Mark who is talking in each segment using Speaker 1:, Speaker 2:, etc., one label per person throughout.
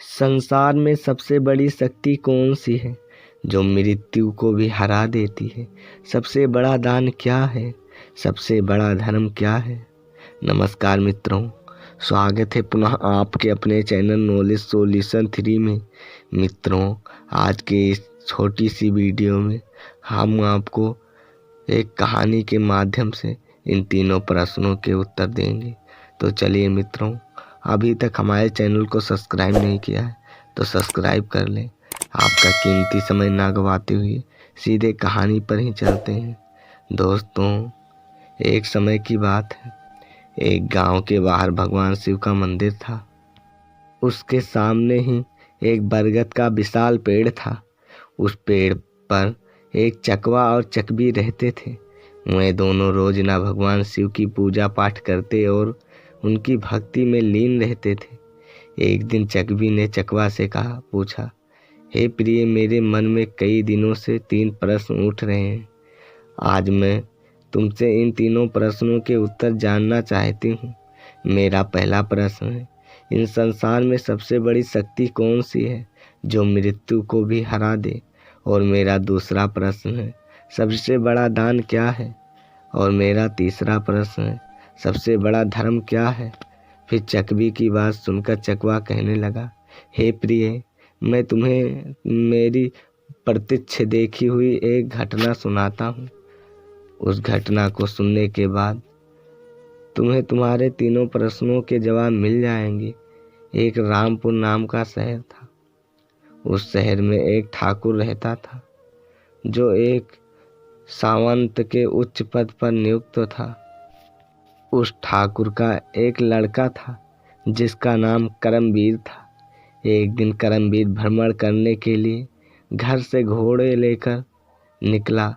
Speaker 1: संसार में सबसे बड़ी शक्ति कौन सी है जो मृत्यु को भी हरा देती है। सबसे बड़ा दान क्या है, सबसे बड़ा धर्म क्या है। नमस्कार मित्रों, स्वागत है पुनः आपके अपने चैनल नॉलेज सॉल्यूशन 3 में। मित्रों, आज के इस छोटी सी वीडियो में हम आपको एक कहानी के माध्यम से इन तीनों प्रश्नों के उत्तर देंगे। तो चलिए मित्रों, अभी तक हमारे चैनल को सब्सक्राइब नहीं किया है तो सब्सक्राइब कर लें। आपका कीमती समय ना गवाते हुए सीधे कहानी पर ही चलते हैं। दोस्तों, एक समय की बात है, एक गांव के बाहर भगवान शिव का मंदिर था। उसके सामने ही एक बरगद का विशाल पेड़ था। उस पेड़ पर एक चकवा और चकवी रहते थे। वे दोनों रोज ना भगवान शिव की पूजा पाठ करते और उनकी भक्ति में लीन रहते थे। एक दिन चकवी ने चकवा से पूछा, हे प्रिय, मेरे मन में कई दिनों से 3 प्रश्न उठ रहे हैं। आज मैं तुमसे इन तीनों प्रश्नों के उत्तर जानना चाहती हूँ। मेरा पहला प्रश्न है, इन संसार में सबसे बड़ी शक्ति कौन सी है जो मृत्यु को भी हरा दे। और मेरा दूसरा प्रश्न है, सबसे बड़ा दान क्या है। और मेरा तीसरा प्रश्न है, सबसे बड़ा धर्म क्या है। फिर चकवी की बात सुनकर चकवा कहने लगा, हे प्रिय, मैं तुम्हें मेरी प्रत्यक्ष देखी हुई एक घटना सुनाता हूँ। उस घटना को सुनने के बाद तुम्हें तुम्हारे तीनों प्रश्नों के जवाब मिल जाएंगे। एक रामपुर नाम का शहर था। उस शहर में एक ठाकुर रहता था जो एक सावंत के उच्च पद पर नियुक्त था। उस ठाकुर का एक लड़का था जिसका नाम करमवीर था। एक दिन करमवीर भ्रमण करने के लिए घर से घोड़े लेकर निकला।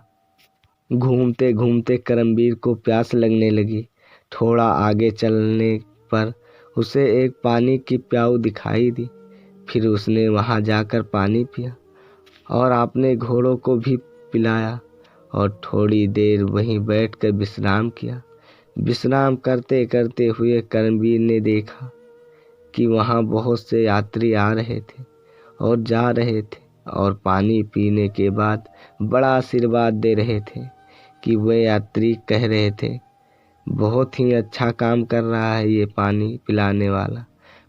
Speaker 1: घूमते घूमते करमवीर को प्यास लगने लगी। थोड़ा आगे चलने पर उसे एक पानी की प्याऊ दिखाई दी। फिर उसने वहां जाकर पानी पिया और अपने घोड़ों को भी पिलाया और थोड़ी देर वहीं बैठकर विश्राम किया। विश्राम करते करते हुए करमवीर ने देखा कि वहां बहुत से यात्री आ रहे थे और जा रहे थे और पानी पीने के बाद बड़ा आशीर्वाद दे रहे थे। कि वे यात्री कह रहे थे, बहुत ही अच्छा काम कर रहा है ये पानी पिलाने वाला।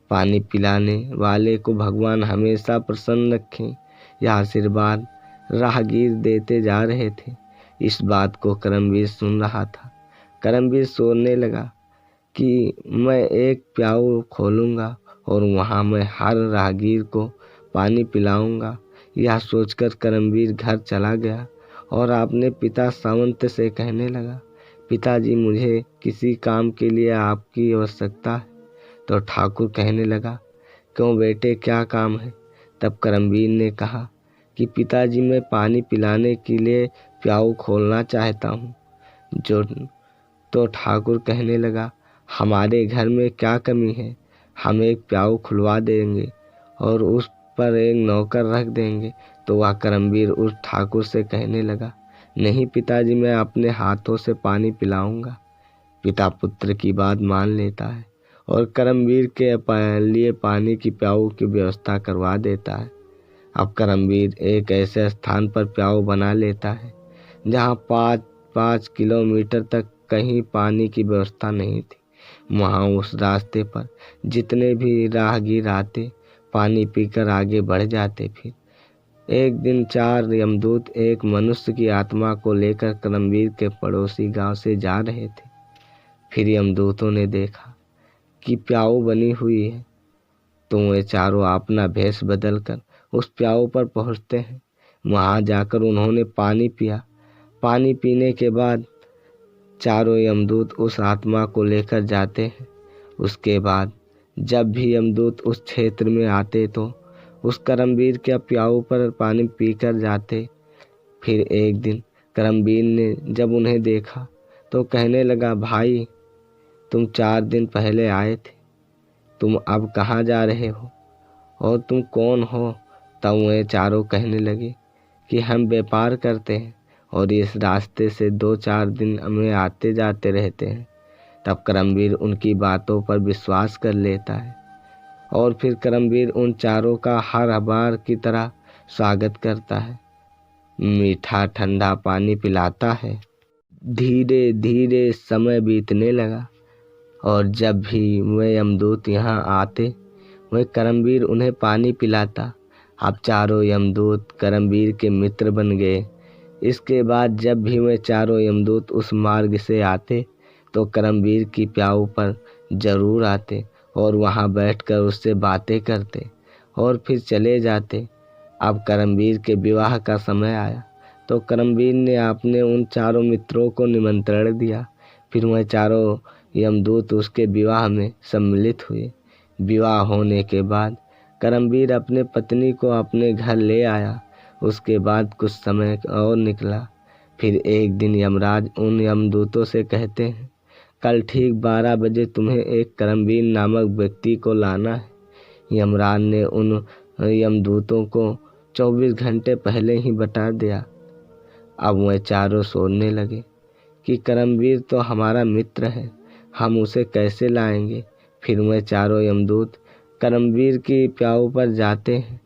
Speaker 1: पानी पिलाने वाले को भगवान हमेशा प्रसन्न रखें। यह आशीर्वाद राहगीर देते जा रहे थे। इस बात को करमवीर सुन रहा था। करमवीर सोचने लगा कि मैं एक प्याऊ खोलूंगा और वहां मैं हर राहगीर को पानी पिलाऊंगा। यह सोचकर करमवीर घर चला गया और अपने पिता सावंत से कहने लगा, पिताजी, मुझे किसी काम के लिए आपकी आवश्यकता है। तो ठाकुर कहने लगा, क्यों बेटे, क्या काम है। तब करमवीर ने कहा कि पिताजी, मैं पानी पिलाने के लिए प्याऊ खोलना चाहता हूँ। तो ठाकुर कहने लगा, हमारे घर में क्या कमी है, हम एक प्याऊ खुलवा देंगे और उस पर एक नौकर रख देंगे। तो वह करमवीर उस ठाकुर से कहने लगा, नहीं पिताजी, मैं अपने हाथों से पानी पिलाऊंगा। पिता पुत्र की बात मान लेता है और करमवीर के लिए पानी की प्याऊ की व्यवस्था करवा देता है। अब करमवीर एक ऐसे स्थान पर प्याऊ बना लेता है जहाँ 5 किलोमीटर तक कहीं पानी की व्यवस्था नहीं थी। वहाँ उस रास्ते पर जितने भी राहगीर आते, पानी पीकर आगे बढ़ जाते। फिर एक दिन 4 यमदूत एक मनुष्य की आत्मा को लेकर करमवीर के पड़ोसी गांव से जा रहे थे। फिर यमदूतों ने देखा कि प्याऊ बनी हुई है तो वे चारों अपना भेष बदलकर उस प्याऊ पर पहुंचते हैं। वहां जाकर उन्होंने पानी पिया। पानी पीने के बाद चारों यमदूत उस आत्मा को लेकर जाते हैं। उसके बाद जब भी यमदूत उस क्षेत्र में आते तो उस करमवीर के प्याऊ पर पानी पीकर जाते। फिर एक दिन करमवीर ने जब उन्हें देखा तो कहने लगा, भाई, तुम 4 दिन पहले आए थे, तुम अब कहाँ जा रहे हो और तुम कौन हो। तब वे चारों कहने लगे कि हम व्यापार करते हैं और इस रास्ते से 2-4 दिन में आते जाते रहते हैं। तब करमवीर उनकी बातों पर विश्वास कर लेता है और फिर करमवीर उन चारों का हर बार की तरह स्वागत करता है, मीठा ठंडा पानी पिलाता है। धीरे धीरे समय बीतने लगा और जब भी वे यमदूत यहाँ आते वह करमवीर उन्हें पानी पिलाता। अब चारों यमदूत करमवीर के मित्र बन गए। इसके बाद जब भी वे चारों यमदूत उस मार्ग से आते तो करमवीर की प्याऊ पर जरूर आते और वहाँ बैठकर उससे बातें करते और फिर चले जाते। अब करमवीर के विवाह का समय आया तो करमवीर ने अपने उन चारों मित्रों को निमंत्रण दिया। फिर वह चारों यमदूत उसके विवाह में सम्मिलित हुए। विवाह होने के बाद करमवीर अपने पत्नी को अपने घर ले आया। उसके बाद कुछ समय और निकला। फिर एक दिन यमराज उन यमदूतों से कहते हैं, कल ठीक 12 बजे तुम्हें एक करमवीर नामक व्यक्ति को लाना है। यमराज ने उन यमदूतों को 24 घंटे पहले ही बता दिया। अब वह चारों सोचने लगे कि करमवीर तो हमारा मित्र है, हम उसे कैसे लाएंगे। फिर वह चारों यमदूत करमवीर की प्याऊ पर जाते हैं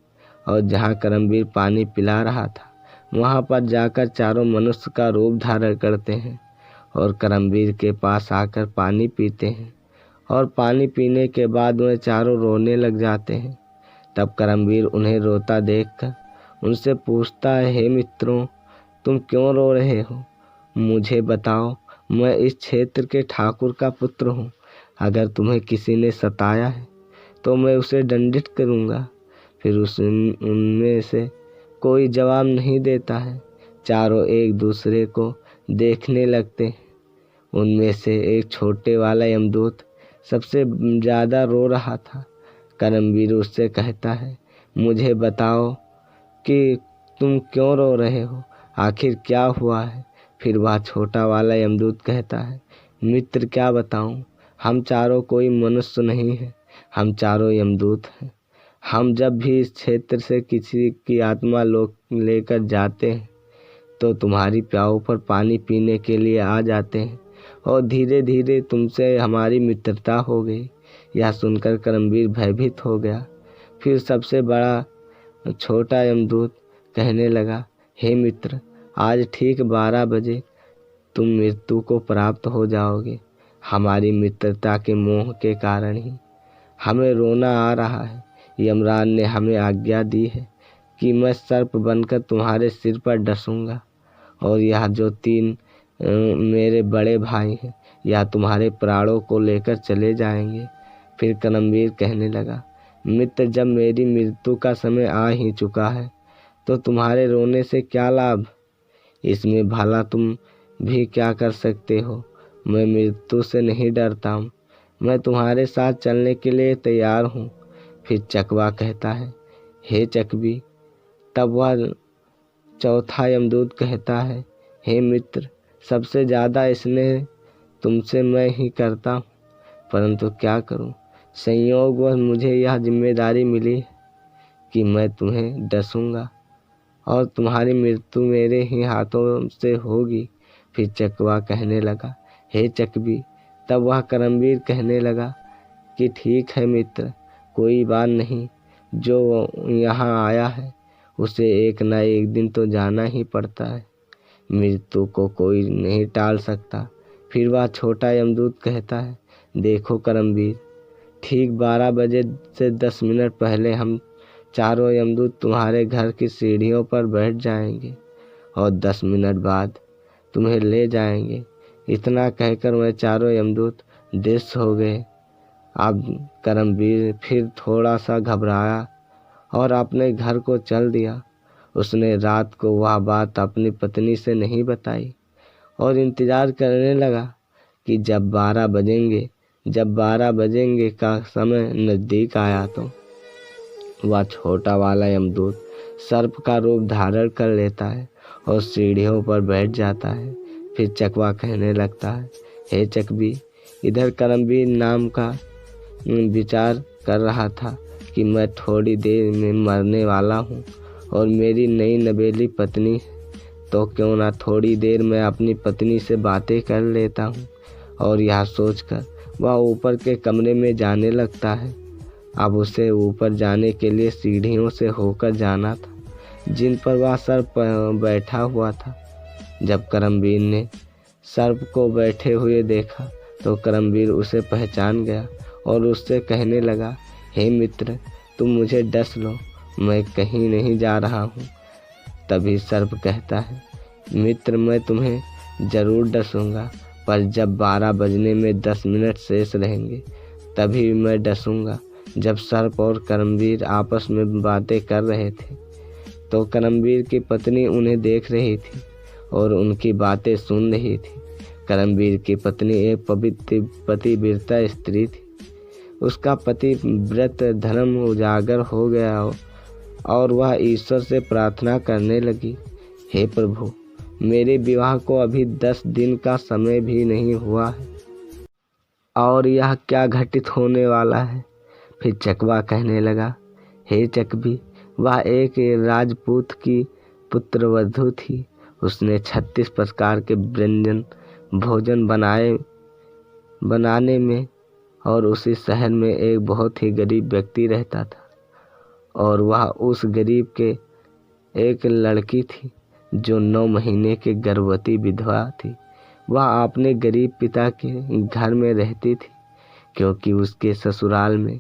Speaker 1: और जहाँ करमवीर पानी पिला रहा था वहाँ पर जाकर चारों मनुष्य का रूप धारण करते हैं और करमवीर के पास आकर पानी पीते हैं। और पानी पीने के बाद वह चारों रोने लग जाते हैं। तब करमवीर उन्हें रोता देखकर उनसे पूछता है, हे मित्रों, तुम क्यों रो रहे हो? मुझे बताओ, मैं इस क्षेत्र के ठाकुर का पुत्र हूँ। अगर तुम्हें किसी ने सताया है तो मैं उसे दंडित करूँगा। फिर उनमें से कोई जवाब नहीं देता है। चारों एक दूसरे को देखने लगते हैं। उनमें से एक छोटे वाला यमदूत सबसे ज़्यादा रो रहा था। करमवीर उससे कहता है, मुझे बताओ कि तुम क्यों रो रहे हो, आखिर क्या हुआ है? फिर वह छोटा वाला यमदूत कहता है, मित्र क्या बताऊं, हम चारों कोई मनुष्य नहीं है, हम चारों यमदूत हैं। हम जब भी इस क्षेत्र से किसी की आत्मा लोक लेकर जाते हैं तो तुम्हारी प्याऊ पर पानी पीने के लिए आ जाते हैं और धीरे धीरे तुमसे हमारी मित्रता हो गई। यह सुनकर करमवीर भयभीत हो गया। फिर सबसे बड़ा छोटा यमदूत कहने लगा, हे मित्र, आज ठीक 12 बजे तुम मृत्यु को प्राप्त हो जाओगे। हमारी मित्रता के मोह के कारण ही हमें रोना आ रहा है। यमराज ने हमें आज्ञा दी है कि मैं सर्प बनकर तुम्हारे सिर पर डसूंगा और यह जो 3 मेरे बड़े भाई हैं या तुम्हारे प्राणों को लेकर चले जाएंगे। फिर करमवीर कहने लगा, मित्र, जब मेरी मृत्यु का समय आ ही चुका है तो तुम्हारे रोने से क्या लाभ? इसमें भला तुम भी क्या कर सकते हो? मैं मृत्यु से नहीं डरता हूँ, मैं तुम्हारे साथ चलने के लिए तैयार हूँ। फिर चकवा कहता है, हे चकवी। तब वह चौथा यमदूत कहता है, हे मित्र, सबसे ज़्यादा स्नेह तुमसे मैं ही करता हूँ, परंतु क्या करूँ, संयोगवश मुझे यह जिम्मेदारी मिली है कि मैं तुम्हें डसूंगा और तुम्हारी मृत्यु मेरे ही हाथों से होगी। फिर चकवा कहने लगा, हे चकवी। तब वह करमवीर कहने लगा कि ठीक है मित्र, कोई बात नहीं, जो यहाँ आया है उसे एक न एक दिन तो जाना ही पड़ता है, मृत्यु को कोई नहीं टाल सकता। फिर वह छोटा यमदूत कहता है, देखो करमवीर, ठीक 12 बजे से 10 मिनट पहले हम चारों यमदूत तुम्हारे घर की सीढ़ियों पर बैठ जाएंगे और 10 मिनट बाद तुम्हें ले जाएंगे। इतना कहकर वह चारों यमदूत दृश्य हो गए। अब करमवीर फिर थोड़ा सा घबराया और अपने घर को चल दिया। उसने रात को वह बात अपनी पत्नी से नहीं बताई और इंतज़ार करने लगा कि जब 12 बजेंगे का समय नज़दीक आया तो वह छोटा वाला यमदूत सर्प का रूप धारण कर लेता है और सीढ़ियों पर बैठ जाता है। फिर चकवा कहने लगता है, हे चकवी, इधर करमवीर नाम का विचार कर रहा था कि मैं थोड़ी देर में मरने वाला हूँ और मेरी नई नवेली पत्नी है, तो क्यों ना थोड़ी देर में अपनी पत्नी से बातें कर लेता हूँ। और यह सोचकर वह ऊपर के कमरे में जाने लगता है अब उसे ऊपर जाने के लिए सीढ़ियों से होकर जाना था जिन पर वह सर्प बैठा हुआ था। जब करमवीर ने सर्प को बैठे हुए देखा तो करमवीर उसे पहचान गया और उससे कहने लगा, हे मित्र, तुम मुझे डस लो, मैं कहीं नहीं जा रहा हूँ। तभी सर्प कहता है, मित्र, मैं तुम्हें जरूर डसूंगा, पर जब 12 बजने में 10 मिनट शेष रहेंगे तभी मैं डसूंगा। जब सर्प और करमवीर आपस में बातें कर रहे थे तो करमवीर की पत्नी उन्हें देख रही थी और उनकी बातें सुन रही थी। करमवीर की पत्नी एक पवित्र पतिव्रता स्त्री थी। उसका पति व्रत धर्म उजागर हो गया और वह ईश्वर से प्रार्थना करने लगी, हे प्रभु, मेरे विवाह को अभी 10 दिन का समय भी नहीं हुआ है और यह क्या घटित होने वाला है। फिर चकवा कहने लगा, हे चकवी, वह एक राजपूत की पुत्रवधू थी। उसने 36 प्रकार के व्यंजन भोजन बनाने में और उसी शहर में एक बहुत ही गरीब व्यक्ति रहता था और वह उस गरीब के एक लड़की थी जो 9 महीने की गर्भवती विधवा थी। वह अपने गरीब पिता के घर में रहती थी क्योंकि उसके ससुराल में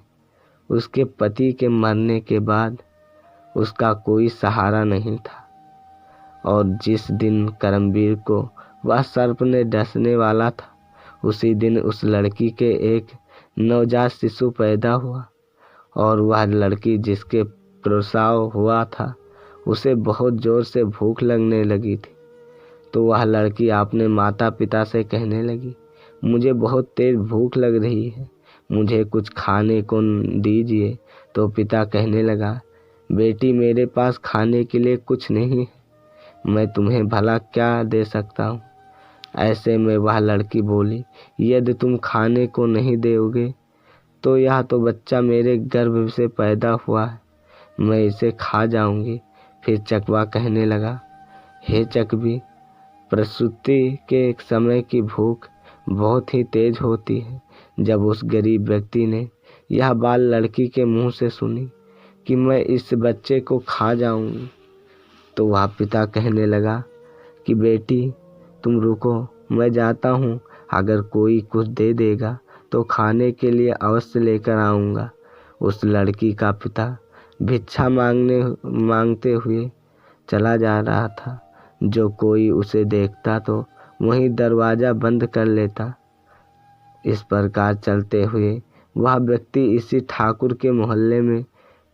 Speaker 1: उसके पति के मरने के बाद उसका कोई सहारा नहीं था। और जिस दिन करमवीर को वह सर्प ने डसने वाला था उसी दिन उस लड़की के एक नवजात शिशु पैदा हुआ और वह लड़की जिसके प्रसव हुआ था उसे बहुत जोर से भूख लगने लगी थी। तो वह लड़की अपने माता पिता से कहने लगी, मुझे बहुत तेज भूख लग रही है, मुझे कुछ खाने को दीजिए। तो पिता कहने लगा, बेटी, मेरे पास खाने के लिए कुछ नहीं है, मैं तुम्हें भला क्या दे सकता हूँ। ऐसे में वह लड़की बोली, यदि तुम खाने को नहीं दोगे तो यह तो बच्चा मेरे गर्भ से पैदा हुआ है, मैं इसे खा जाऊंगी। फिर चकवा कहने लगा, हे चकवी, प्रसूति के समय की भूख बहुत ही तेज होती है। जब उस गरीब व्यक्ति ने यह बात लड़की के मुंह से सुनी कि मैं इस बच्चे को खा जाऊंगी तो वह पिता कहने लगा कि बेटी, तुम रुको, मैं जाता हूँ, अगर कोई कुछ दे देगा तो खाने के लिए अवश्य लेकर आऊँगा। उस लड़की का पिता भिक्षा मांगते हुए चला जा रहा था। जो कोई उसे देखता तो वहीं दरवाज़ा बंद कर लेता। इस प्रकार चलते हुए वह व्यक्ति इसी ठाकुर के मोहल्ले में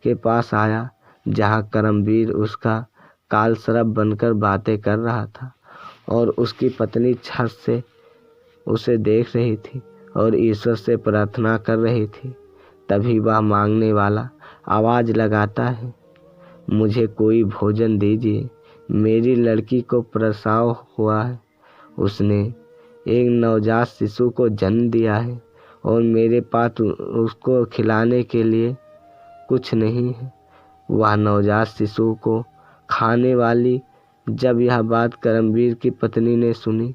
Speaker 1: के पास आया जहाँ करमवीर उसका कालसर्प बनकर बातें कर रहा था और उसकी पत्नी छत से उसे देख रही थी और ईश्वर से प्रार्थना कर रही थी। तभी वह मांगने वाला आवाज़ लगाता है, मुझे कोई भोजन दीजिए, मेरी लड़की को प्रसव हुआ है, उसने एक नवजात शिशु को जन्म दिया है और मेरे पास उसको खिलाने के लिए कुछ नहीं है। वह नवजात शिशु को खाने वाली जब यह बात करमवीर की पत्नी ने सुनी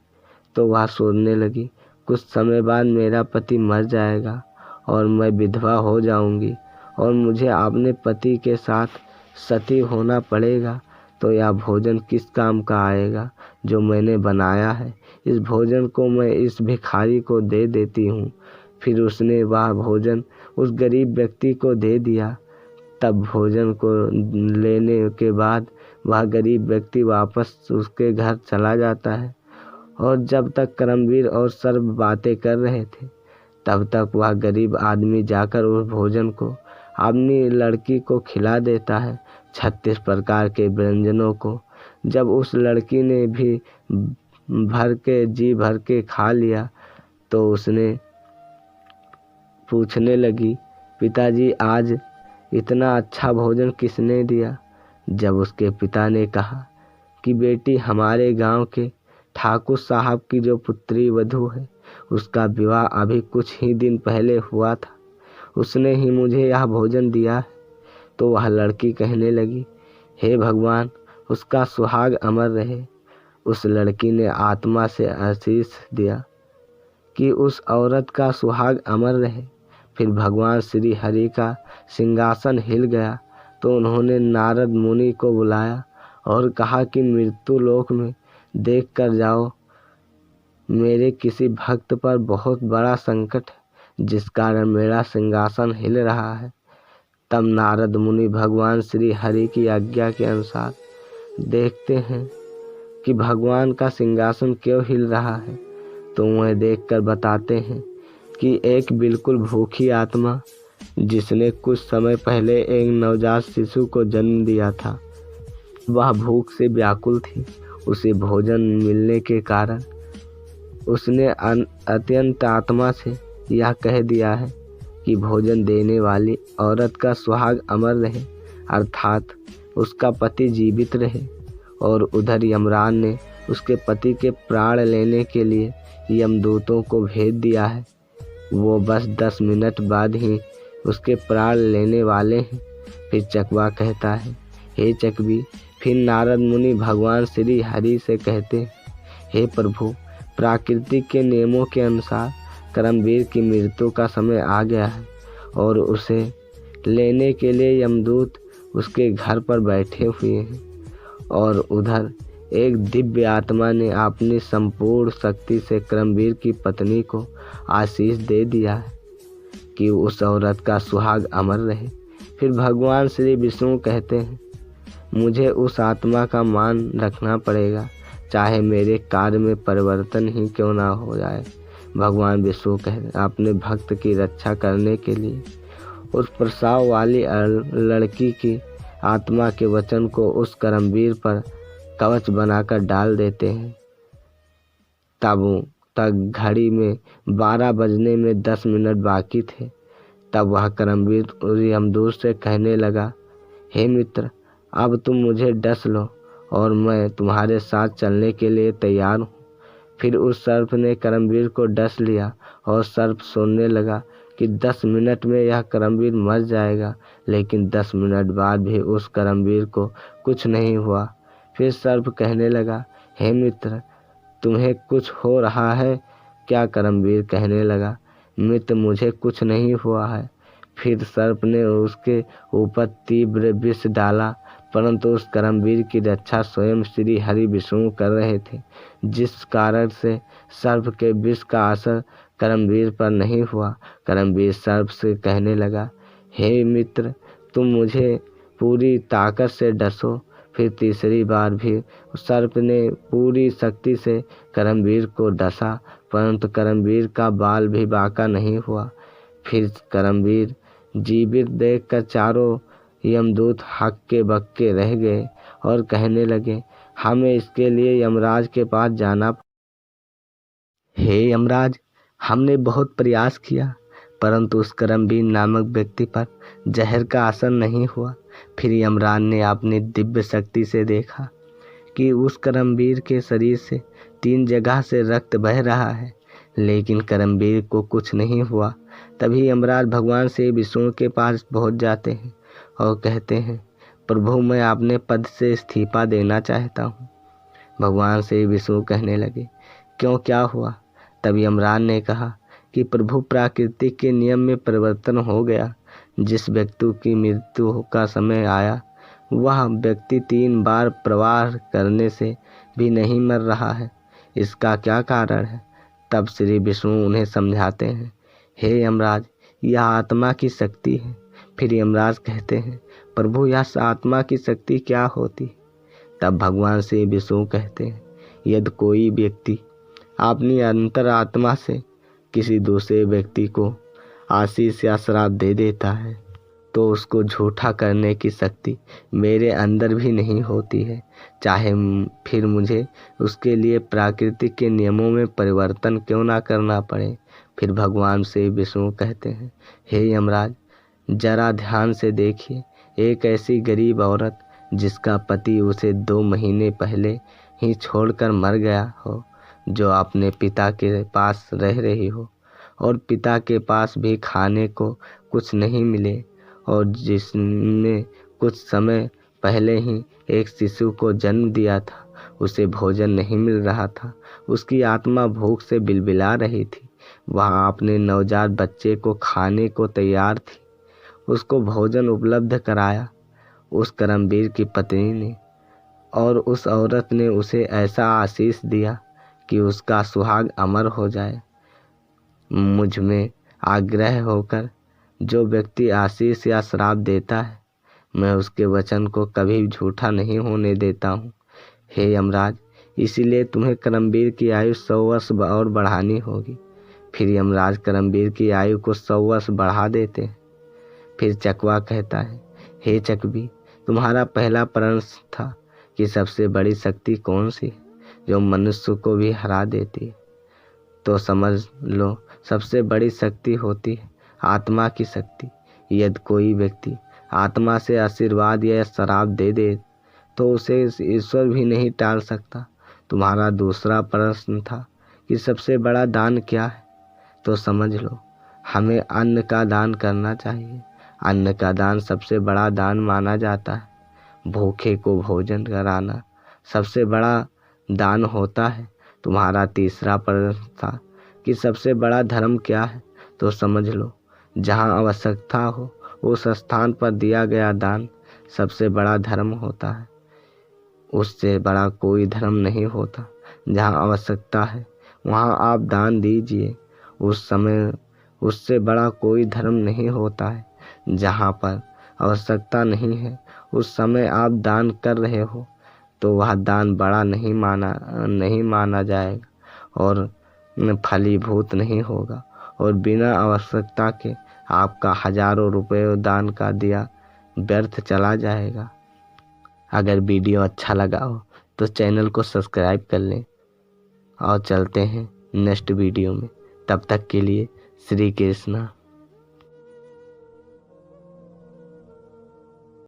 Speaker 1: तो वह सोचने लगी, कुछ समय बाद मेरा पति मर जाएगा और मैं विधवा हो जाऊंगी और मुझे अपने पति के साथ सती होना पड़ेगा, तो यह भोजन किस काम का आएगा जो मैंने बनाया है। इस भोजन को मैं इस भिखारी को दे देती हूँ। फिर उसने वह भोजन उस गरीब व्यक्ति को दे दिया। तब भोजन को लेने के बाद वह गरीब व्यक्ति वापस उसके घर चला जाता है और जब तक करमवीर और सर्प बातें कर रहे थे तब तक वह गरीब आदमी जाकर उस भोजन को अपनी लड़की को खिला देता है, 36 प्रकार के व्यंजनों को। जब उस लड़की ने भी जी भर के खा लिया तो उसने पूछने लगी, पिताजी, आज इतना अच्छा भोजन किसने दिया। जब उसके पिता ने कहा कि बेटी, हमारे गांव के ठाकुर साहब की जो पुत्री वधू है उसका विवाह अभी कुछ ही दिन पहले हुआ था, उसने ही मुझे यह भोजन दिया है। तो वह लड़की कहने लगी, हे भगवान, उसका सुहाग अमर रहे। उस लड़की ने आत्मा से आशीष दिया कि उस औरत का सुहाग अमर रहे। फिर भगवान श्री हरि का सिंहासन हिल गया तो उन्होंने नारद मुनि को बुलाया और कहा कि मृत्यु लोक में देख कर जाओ, मेरे किसी भक्त पर बहुत बड़ा संकट है जिस कारण मेरा सिंहासन हिल रहा है। तब नारद मुनि भगवान श्री हरि की आज्ञा के अनुसार देखते हैं कि भगवान का सिंहासन क्यों हिल रहा है, तो वह देखकर बताते हैं कि एक बिल्कुल भूखी आत्मा जिसने कुछ समय पहले एक नवजात शिशु को जन्म दिया था, वह भूख से व्याकुल थी। उसे भोजन मिलने के कारण उसने अत्यंत आत्मा से यह कह दिया है कि भोजन देने वाली औरत का सुहाग अमर रहे, अर्थात उसका पति जीवित रहे। और उधर यमराज ने उसके पति के प्राण लेने के लिए यमदूतों को भेज दिया है। वो बस 10 मिनट बाद ही उसके प्राण लेने वाले हैं। फिर चकवा कहता है, हे चकवी। फिर नारद मुनि भगवान श्री हरि से कहते हैं, हे प्रभु, प्राकृतिक के नियमों के अनुसार कर्मवीर की मृत्यु का समय आ गया है और उसे लेने के लिए यमदूत उसके घर पर बैठे हुए हैं। और उधर एक दिव्य आत्मा ने अपनी संपूर्ण शक्ति से कर्मवीर की पत्नी को आशीष दे दिया है कि उस औरत का सुहाग अमर रहे। फिर भगवान श्री विष्णु कहते हैं, मुझे उस आत्मा का मान रखना पड़ेगा, चाहे मेरे कार्य में परिवर्तन ही क्यों ना हो जाए। भगवान विष्णु कहते अपने भक्त की रक्षा करने के लिए उस प्रसाव वाली लड़की की आत्मा के वचन को उस कर्मवीर पर कवच बनाकर डाल देते हैं। तब तक घड़ी में 12 बजने में 10 मिनट बाकी थे। तब वह कर्मवीर यमदूत से कहने लगा, हे मित्र, अब तुम मुझे डस लो और मैं तुम्हारे साथ चलने के लिए तैयार हूँ। फिर उस सर्प ने कर्मवीर को डस लिया और सर्प सोचने लगा कि 10 मिनट में यह कर्मवीर मर जाएगा, लेकिन 10 मिनट बाद भी उस कर्मवीर को कुछ नहीं हुआ। फिर सर्प कहने लगा, हे मित्र, तुम्हें कुछ हो रहा है क्या? कर्मवीर कहने लगा, मित्र, मुझे कुछ नहीं हुआ है। फिर सर्प ने उसके ऊपर तीव्र विष डाला, परंतु उस कर्मवीर की रक्षा स्वयं श्री हरि विष्णु कर रहे थे, जिस कारण से सर्प के विष का असर कर्मवीर पर नहीं हुआ। कर्मवीर सर्प से कहने लगा, हे मित्र, तुम मुझे पूरी ताकत से डसो। फिर तीसरी बार भी सर्प ने पूरी शक्ति से कर्मवीर को डसा, परंतु कर्मवीर का बाल भी बांका नहीं हुआ। फिर कर्मवीर जीवित देखकर चारों यमदूत हक्के बक्के रह गए और कहने लगे, हमें इसके लिए यमराज के पास जाना। हे यमराज, हमने बहुत प्रयास किया, परंतु उस कर्मवीर नामक व्यक्ति पर जहर का असर नहीं हुआ। फिर यमराज ने अपनी दिव्य शक्ति से देखा कि उस कर्मवीर के शरीर से 3 जगह से रक्त बह रहा है, लेकिन कर्मवीर को कुछ नहीं हुआ। तभी यमराज भगवान से विष्णु के पास पहुंच जाते हैं और कहते हैं, प्रभु, मैं अपने पद से इस्तीफा देना चाहता हूँ। भगवान से विष्णु कहने लगे, क्यों, क्या हुआ? तब यमराज ने कहा कि प्रभु, प्राकृतिक के नियम में परिवर्तन हो गया। जिस व्यक्ति की मृत्यु का समय आया, वह व्यक्ति 3 बार प्रवाह करने से भी नहीं मर रहा है। इसका क्या कारण है? तब श्री विष्णु उन्हें समझाते हैं, हे यमराज, यह आत्मा की शक्ति है। फिर यमराज कहते हैं, प्रभु, यह आत्मा की शक्ति क्या होती? तब भगवान श्री विष्णु कहते हैं, यदि कोई व्यक्ति अपनी अंतरात्मा से किसी दूसरे व्यक्ति को आशीष या श्राप दे देता है, तो उसको झूठा करने की शक्ति मेरे अंदर भी नहीं होती है, चाहे फिर मुझे उसके लिए प्राकृतिक के नियमों में परिवर्तन क्यों ना करना पड़े। फिर भगवान से विष्णु कहते हैं, हे यमराज, जरा ध्यान से देखिए, एक ऐसी गरीब औरत जिसका पति उसे 2 महीने पहले ही छोड़कर मर गया हो, जो अपने पिता के पास रह रही हो और पिता के पास भी खाने को कुछ नहीं मिले, और जिसने कुछ समय पहले ही एक शिशु को जन्म दिया था, उसे भोजन नहीं मिल रहा था। उसकी आत्मा भूख से बिलबिला रही थी। वह अपने नवजात बच्चे को खाने को तैयार थी। उसको भोजन उपलब्ध कराया उस कर्मवीर की पत्नी ने, और उस औरत ने उसे ऐसा आशीष दिया कि उसका सुहाग अमर हो जाए। मुझ में आग्रह होकर जो व्यक्ति आशीष या श्राप देता है, मैं उसके वचन को कभी झूठा नहीं होने देता हूँ। हे यमराज, इसीलिए तुम्हें कर्मवीर की आयु 100 वर्ष और बढ़ानी होगी। फिर यमराज कर्मवीर की आयु को 100 वर्ष बढ़ा देते हैं। फिर चकवा कहता है, हे चकवी, तुम्हारा पहला प्रश्न था कि सबसे बड़ी शक्ति कौन सी है जो मनुष्य को भी हरा देती है। तो समझ लो, सबसे बड़ी शक्ति होती है आत्मा की शक्ति। यदि कोई व्यक्ति आत्मा से आशीर्वाद या श्राप दे दे तो उसे ईश्वर भी नहीं टाल सकता। तुम्हारा दूसरा प्रश्न था कि सबसे बड़ा दान क्या है, तो समझ लो, हमें अन्न का दान करना चाहिए। अन्न का दान सबसे बड़ा दान माना जाता है। भूखे को भोजन कराना सबसे बड़ा दान होता है। तुम्हारा तीसरा प्रश्न था कि सबसे बड़ा धर्म क्या है, तो समझ लो, जहाँ आवश्यकता हो उस स्थान पर दिया गया दान सबसे बड़ा धर्म होता है। उससे बड़ा कोई धर्म नहीं होता। जहाँ आवश्यकता है वहाँ आप दान दीजिए। उस समय उससे बड़ा कोई धर्म नहीं होता है। जहाँ पर आवश्यकता नहीं है उस समय आप दान कर रहे हो तो वह दान बड़ा नहीं माना जाएगा और फलीभूत नहीं होगा, और बिना आवश्यकता के आपका हजारों रुपए दान का दिया व्यर्थ चला जाएगा। अगर वीडियो अच्छा लगा हो तो चैनल को सब्सक्राइब कर लें और चलते हैं नेक्स्ट वीडियो में। तब तक के लिए श्री कृष्णा।